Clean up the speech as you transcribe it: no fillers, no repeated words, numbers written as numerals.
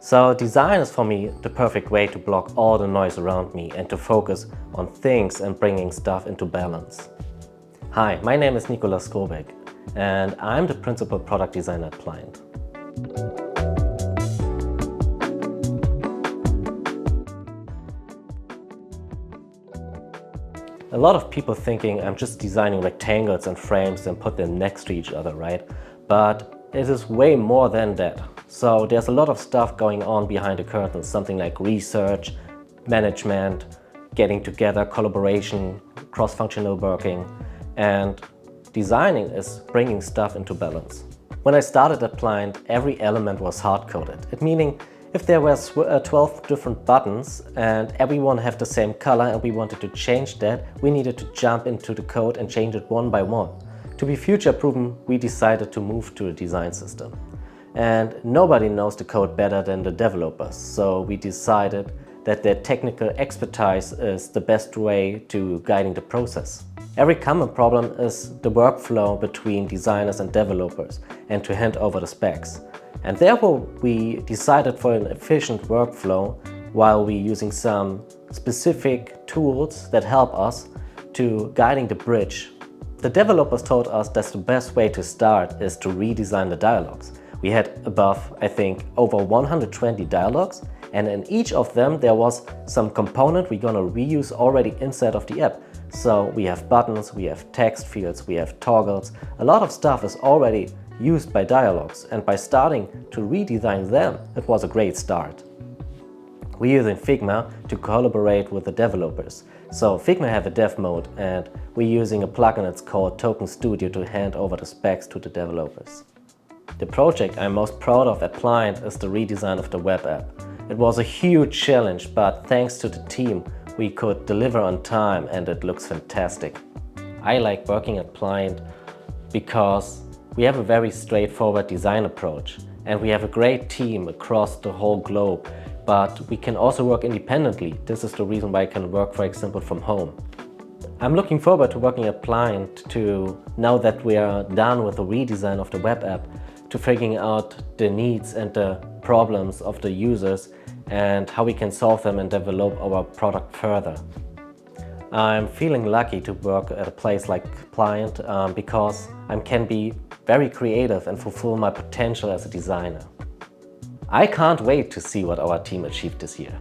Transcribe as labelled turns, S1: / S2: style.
S1: So design is for me the perfect way to block all the noise around me and to focus on things and bringing stuff into balance. Hi, my name is Nikolas Skrobek and I'm the principal product designer at Pliant. A lot of people thinking I'm just designing rectangles and frames and put them next to each other, right? But it is way more than that. So there's a lot of stuff going on behind the curtains, something like research, management, getting together, collaboration, cross-functional working, and designing is bringing stuff into balance. When I started at Pliant, every element was hard-coded. It meaning if there were 12 different buttons and everyone have the same color and we wanted to change that, we needed to jump into the code and change it one by one. To be future-proven, we decided to move to a design system. And nobody knows the code better than the developers, so we decided that their technical expertise is the best way to guiding the process. Every common problem is the workflow between designers and developers and to hand over the specs. And therefore we decided for an efficient workflow while we're using some specific tools that help us to guiding the bridge. The developers told us that the best way to start is to redesign the dialogues. We had above, I think, over 120 dialogues, and in each of them there was some component we're gonna reuse already inside of the app. So we have buttons, we have text fields, we have toggles. A lot of stuff is already used by dialogues, and by starting to redesign them, it was a great start. We're using Figma to collaborate with the developers. So Figma have a dev mode and we're using a plugin that's called Token Studio to hand over the specs to the developers. The project I'm most proud of at Pliant is the redesign of the web app. It was a huge challenge, but thanks to the team we could deliver on time and it looks fantastic. I like working at Pliant because we have a very straightforward design approach and we have a great team across the whole globe, but we can also work independently. This is the reason why I can work, for example, from home. I'm looking forward to working at Pliant to, now that we are done with the redesign of the web app, to figuring out the needs and the problems of the users and how we can solve them and develop our product further. I'm feeling lucky to work at a place like Pliant because I can be very creative and fulfill my potential as a designer. I can't wait to see what our team achieved this year.